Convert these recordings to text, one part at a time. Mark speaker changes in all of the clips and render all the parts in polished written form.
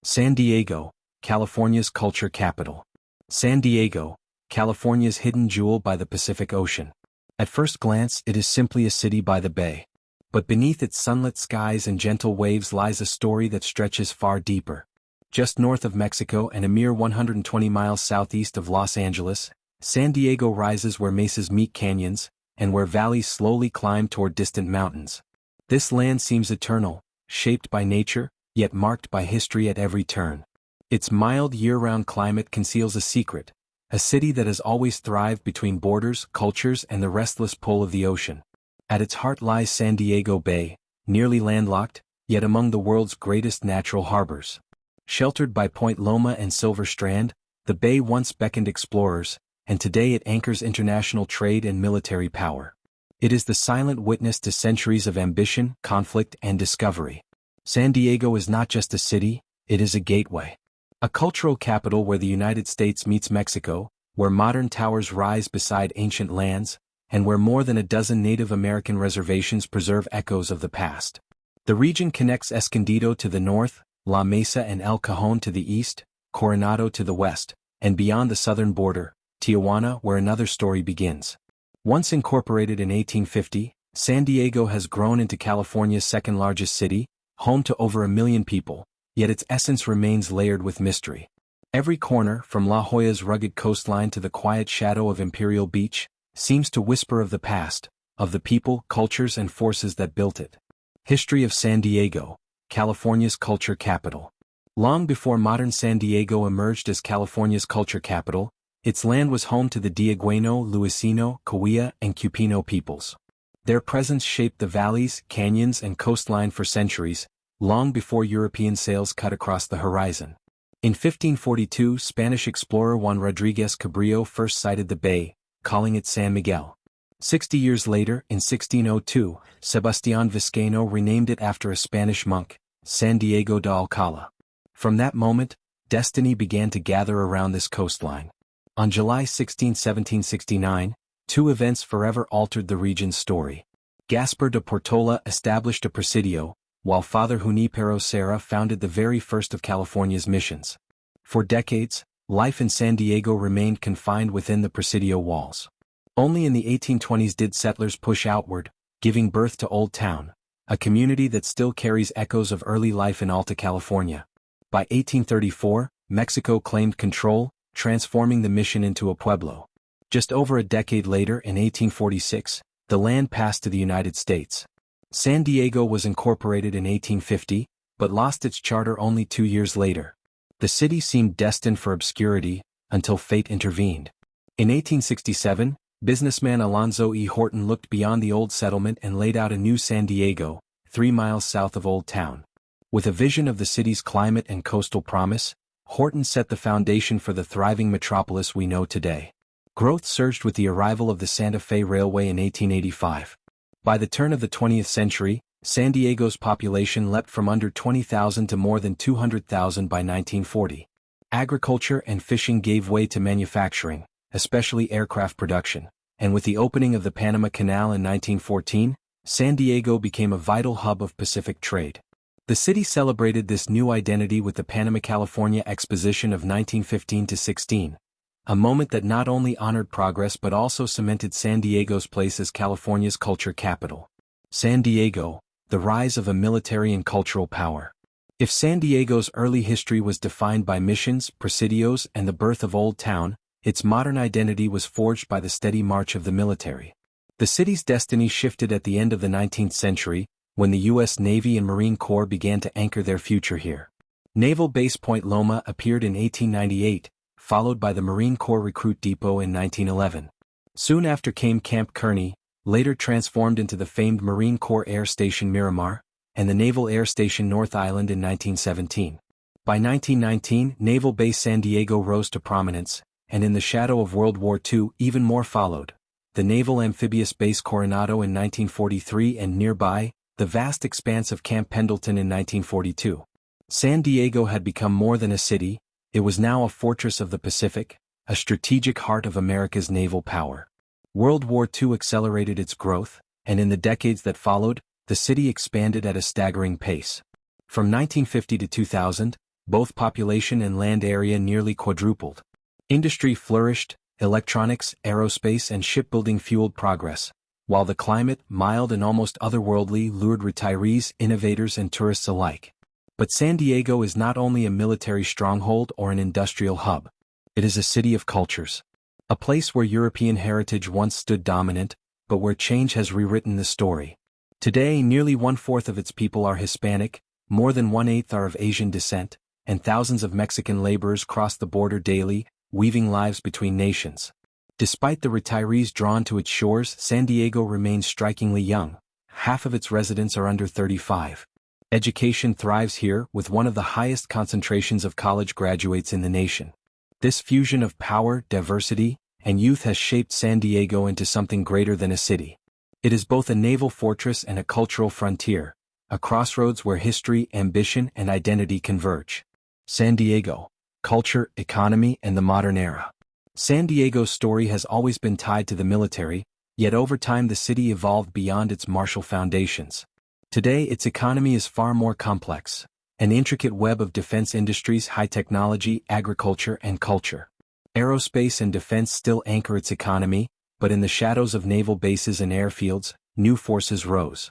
Speaker 1: San Diego, California's culture capital. San Diego, California's hidden jewel by the Pacific Ocean. At first glance, it is simply a city by the bay. But beneath its sunlit skies and gentle waves lies a story that stretches far deeper. Just north of Mexico and a mere 120 miles southeast of Los Angeles, San Diego rises where mesas meet canyons, and where valleys slowly climb toward distant mountains. This land seems eternal, shaped by nature, yet marked by history at every turn. Its mild year-round climate conceals a secret, a city that has always thrived between borders, cultures, and the restless pull of the ocean. At its heart lies San Diego Bay, nearly landlocked, yet among the world's greatest natural harbors. Sheltered by Point Loma and Silver Strand, the bay once beckoned explorers, and today it anchors international trade and military power. It is the silent witness to centuries of ambition, conflict, and discovery. San Diego is not just a city, it is a gateway. A cultural capital where the United States meets Mexico, where modern towers rise beside ancient lands, and where more than a dozen Native American reservations preserve echoes of the past. The region connects Escondido to the north, La Mesa and El Cajon to the east, Coronado to the west, and beyond the southern border, Tijuana, where another story begins. Once incorporated in 1850, San Diego has grown into California's second-largest city, home to over 1 million people, yet its essence remains layered with mystery. Every corner, from La Jolla's rugged coastline to the quiet shadow of Imperial Beach, seems to whisper of the past, of the people, cultures, and forces that built it. History of San Diego, California's culture capital. Long before modern San Diego emerged as California's culture capital, its land was home to the Diagueno, Luiseno, Cahuilla, and Cupino peoples. Their presence shaped the valleys, canyons, and coastline for centuries, long before European sails cut across the horizon. In 1542, Spanish explorer Juan Rodriguez Cabrillo first sighted the bay, calling it San Miguel. 60 years later, in 1602, Sebastián Vizcaíno renamed it after a Spanish monk, San Diego de Alcala. From that moment, destiny began to gather around this coastline. On July 16, 1769, two events forever altered the region's story. Gaspar de Portola established a presidio, while Father Junipero Serra founded the very first of California's missions. For decades, life in San Diego remained confined within the presidio walls. Only in the 1820s did settlers push outward, giving birth to Old Town, a community that still carries echoes of early life in Alta California. By 1834, Mexico claimed control, transforming the mission into a pueblo. Just over a decade later, in 1846, the land passed to the United States. San Diego was incorporated in 1850, but lost its charter only 2 years later. The city seemed destined for obscurity, until fate intervened. In 1867, businessman Alonzo E. Horton looked beyond the old settlement and laid out a new San Diego, 3 miles south of Old Town. With a vision of the city's climate and coastal promise, Horton set the foundation for the thriving metropolis we know today. Growth surged with the arrival of the Santa Fe Railway in 1885. By the turn of the 20th century, San Diego's population leapt from under 20,000 to more than 200,000 by 1940. Agriculture and fishing gave way to manufacturing, especially aircraft production, and with the opening of the Panama Canal in 1914, San Diego became a vital hub of Pacific trade. The city celebrated this new identity with the Panama-California Exposition of 1915-16, a moment that not only honored progress but also cemented San Diego's place as California's culture capital. San Diego, the rise of a military and cultural power. If San Diego's early history was defined by missions, presidios, and the birth of Old Town, its modern identity was forged by the steady march of the military. The city's destiny shifted at the end of the 19th century, when the U.S. Navy and Marine Corps began to anchor their future here. Naval Base Point Loma appeared in 1898, followed by the Marine Corps Recruit Depot in 1911. Soon after came Camp Kearny, later transformed into the famed Marine Corps Air Station Miramar, and the Naval Air Station North Island in 1917. By 1919, Naval Base San Diego rose to prominence, and in the shadow of World War II, even more followed. The Naval Amphibious Base Coronado in 1943 and nearby, the vast expanse of Camp Pendleton in 1942. San Diego had become more than a city, it was now a fortress of the Pacific, a strategic heart of America's naval power. World War II accelerated its growth, and in the decades that followed, the city expanded at a staggering pace. From 1950 to 2000, both population and land area nearly quadrupled. Industry flourished, electronics, aerospace and shipbuilding fueled progress, while the climate, mild and almost otherworldly, lured retirees, innovators and tourists alike. But San Diego is not only a military stronghold or an industrial hub. It is a city of cultures. A place where European heritage once stood dominant, but where change has rewritten the story. Today, nearly 1/4 of its people are Hispanic, more than 1/8 are of Asian descent, and thousands of Mexican laborers cross the border daily, weaving lives between nations. Despite the retirees drawn to its shores, San Diego remains strikingly young. Half of its residents are under 35. Education thrives here, with one of the highest concentrations of college graduates in the nation. This fusion of power, diversity, and youth has shaped San Diego into something greater than a city. It is both a naval fortress and a cultural frontier, a crossroads where history, ambition, and identity converge. San Diego: culture, economy, and the modern era. San Diego's story has always been tied to the military, yet over time the city evolved beyond its martial foundations. Today its economy is far more complex, an intricate web of defense industries, high technology, agriculture, and culture. Aerospace and defense still anchor its economy, but in the shadows of naval bases and airfields, new forces rose.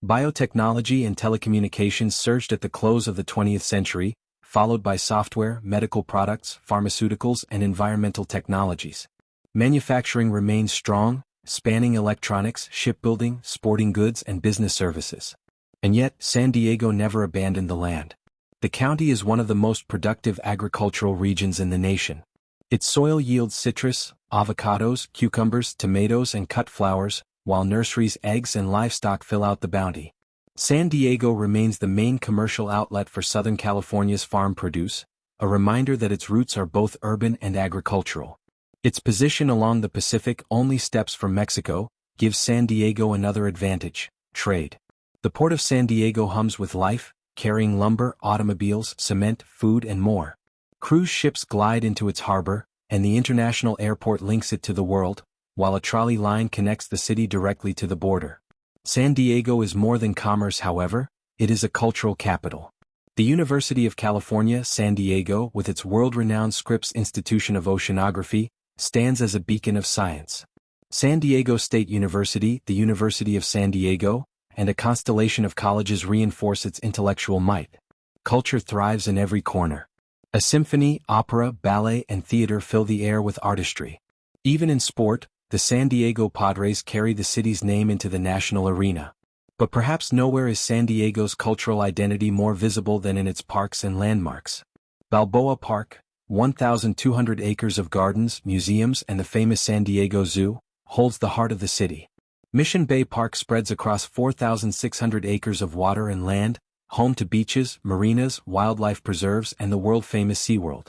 Speaker 1: Biotechnology and telecommunications surged at the close of the 20th century, followed by software, medical products, pharmaceuticals, and environmental technologies. Manufacturing remains strong, spanning electronics, shipbuilding, sporting goods, and business services. And yet, San Diego never abandoned the land. The county is one of the most productive agricultural regions in the nation. Its soil yields citrus, avocados, cucumbers, tomatoes, and cut flowers, while nurseries, eggs, and livestock fill out the bounty. San Diego remains the main commercial outlet for Southern California's farm produce, a reminder that its roots are both urban and agricultural. Its position along the Pacific, only steps from Mexico, gives San Diego another advantage: trade. The port of San Diego hums with life, carrying lumber, automobiles, cement, food, and more. Cruise ships glide into its harbor, and the international airport links it to the world, while a trolley line connects the city directly to the border. San Diego is more than commerce, however, it is a cultural capital. The University of California, San Diego, with its world-renowned Scripps Institution of Oceanography, stands as a beacon of science. San Diego State University, the University of San Diego, and a constellation of colleges reinforce its intellectual might. Culture thrives in every corner. A symphony, opera, ballet, and theater fill the air with artistry. Even in sport, the San Diego Padres carry the city's name into the national arena. But perhaps nowhere is San Diego's cultural identity more visible than in its parks and landmarks. Balboa Park, 1,200 acres of gardens, museums, and the famous San Diego Zoo, holds the heart of the city. Mission Bay Park spreads across 4,600 acres of water and land, home to beaches, marinas, wildlife preserves, and the world-famous SeaWorld.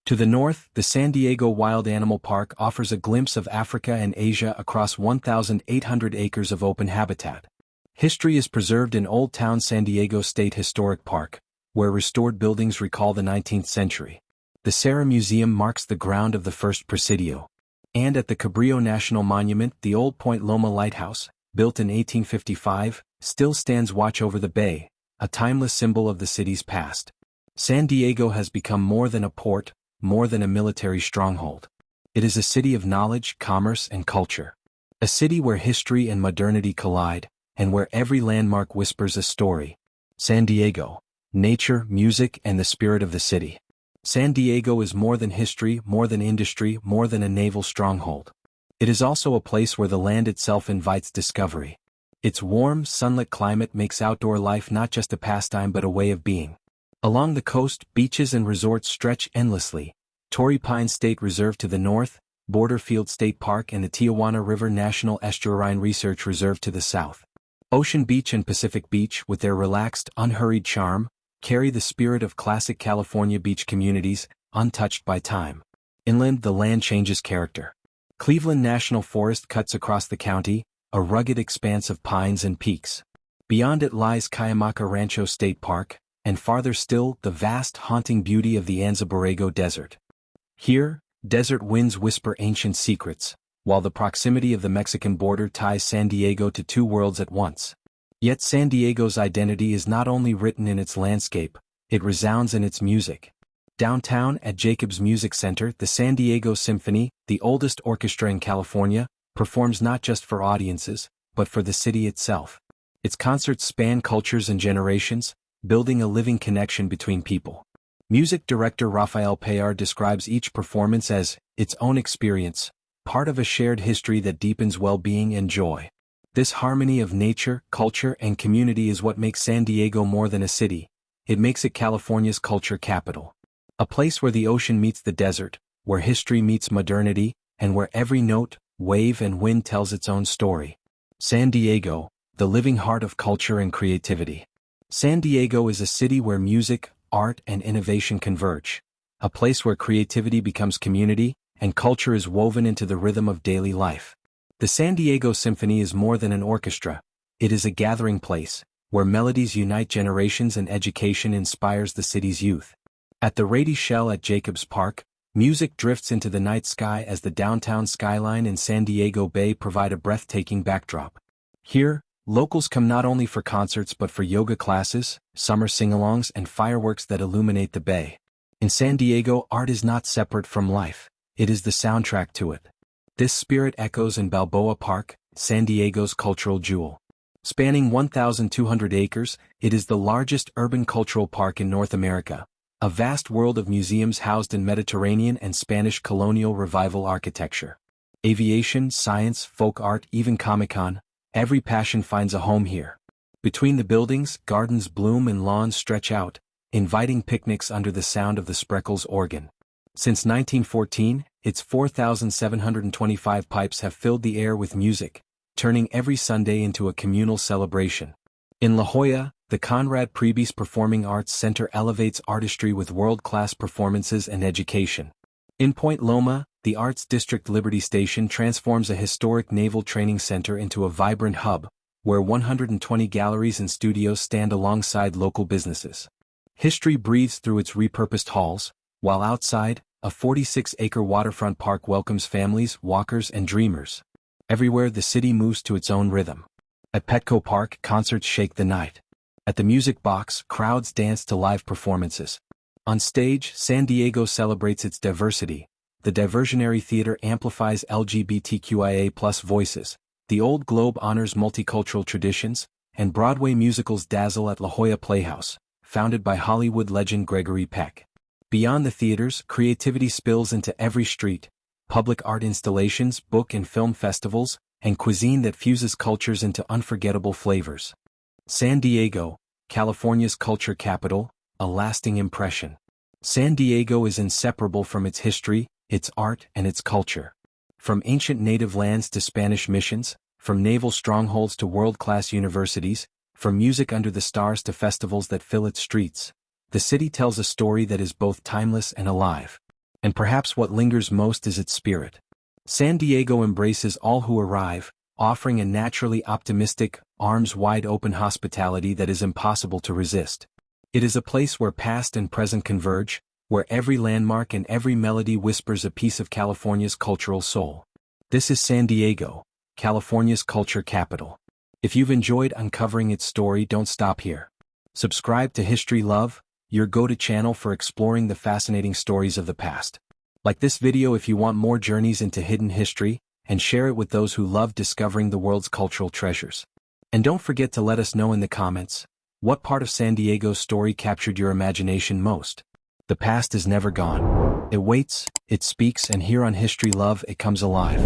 Speaker 1: To the north, the San Diego Wild Animal Park offers a glimpse of Africa and Asia across 1,800 acres of open habitat. History is preserved in Old Town San Diego State Historic Park, where restored buildings recall the 19th century. The Serra Museum marks the ground of the first Presidio. And at the Cabrillo National Monument, the Old Point Loma Lighthouse, built in 1855, still stands watch over the bay, a timeless symbol of the city's past. San Diego has become more than a port, more than a military stronghold. It is a city of knowledge, commerce, and culture. A city where history and modernity collide, and where every landmark whispers a story. San Diego: nature, music, and the spirit of the city. San Diego is more than history, more than industry, more than a naval stronghold. It is also a place where the land itself invites discovery. Its warm, sunlit climate makes outdoor life not just a pastime but a way of being. Along the coast, beaches and resorts stretch endlessly. Torrey Pines State Reserve to the north, Borderfield State Park and the Tijuana River National Estuarine Research Reserve to the south. Ocean Beach and Pacific Beach, with their relaxed, unhurried charm, carry the spirit of classic California beach communities, untouched by time. Inland, the land changes character. Cleveland National Forest cuts across the county, a rugged expanse of pines and peaks. Beyond it lies Cuyamaca Rancho State Park, and farther still, the vast, haunting beauty of the Anza Borrego Desert. Here, desert winds whisper ancient secrets, while the proximity of the Mexican border ties San Diego to two worlds at once. Yet San Diego's identity is not only written in its landscape, it resounds in its music. Downtown at Jacobs Music Center, the San Diego Symphony, the oldest orchestra in California, performs not just for audiences, but for the city itself. Its concerts span cultures and generations, building a living connection between people. Music director Rafael Payar describes each performance as its own experience, part of a shared history that deepens well-being and joy. This harmony of nature, culture, and community is what makes San Diego more than a city. It makes it California's culture capital. A place where the ocean meets the desert, where history meets modernity, and where every note, wave, and wind tells its own story. San Diego, the living heart of culture and creativity. San Diego is a city where music, art, and innovation converge. A place where creativity becomes community, and culture is woven into the rhythm of daily life. The San Diego Symphony is more than an orchestra. It is a gathering place, where melodies unite generations and education inspires the city's youth. At the Rady Shell at Jacobs Park, music drifts into the night sky as the downtown skyline and San Diego Bay provide a breathtaking backdrop. Here, locals come not only for concerts but for yoga classes, summer sing-alongs, and fireworks that illuminate the bay. In San Diego, art is not separate from life. It is the soundtrack to it. This spirit echoes in Balboa Park, San Diego's cultural jewel. Spanning 1,200 acres, it is the largest urban cultural park in North America. A vast world of museums housed in Mediterranean and Spanish colonial revival architecture. Aviation, science, folk art, even Comic-Con, every passion finds a home here. Between the buildings, gardens bloom and lawns stretch out, inviting picnics under the sound of the Spreckels organ. Since 1914, its 4,725 pipes have filled the air with music, turning every Sunday into a communal celebration. In La Jolla, the Conrad Prebys Performing Arts Center elevates artistry with world-class performances and education. In Point Loma, the Arts District Liberty Station transforms a historic naval training center into a vibrant hub, where 120 galleries and studios stand alongside local businesses. History breathes through its repurposed halls, while outside, a 46-acre waterfront park welcomes families, walkers, and dreamers. Everywhere the city moves to its own rhythm. At Petco Park, concerts shake the night. At the Music Box, crowds dance to live performances. On stage, San Diego celebrates its diversity. The Diversionary Theater amplifies LGBTQIA+ voices. The Old Globe honors multicultural traditions, and Broadway musicals dazzle at La Jolla Playhouse, founded by Hollywood legend Gregory Peck. Beyond the theaters, creativity spills into every street. Public art installations, book and film festivals, and cuisine that fuses cultures into unforgettable flavors. San Diego, California's culture capital, a lasting impression. San Diego is inseparable from its history, its art, and its culture. From ancient native lands to Spanish missions, from naval strongholds to world-class universities, from music under the stars to festivals that fill its streets, the city tells a story that is both timeless and alive. And perhaps what lingers most is its spirit. San Diego embraces all who arrive, offering a naturally optimistic, arms-wide-open hospitality that is impossible to resist. It is a place where past and present converge, where every landmark and every melody whispers a piece of California's cultural soul. This is San Diego, California's culture capital. If you've enjoyed uncovering its story, don't stop here. Subscribe to History Love, your go-to channel for exploring the fascinating stories of the past. Like this video if you want more journeys into hidden history, and share it with those who love discovering the world's cultural treasures. And don't forget to let us know in the comments, what part of San Diego's story captured your imagination most? The past is never gone. It waits, it speaks, and here on History Love it comes alive.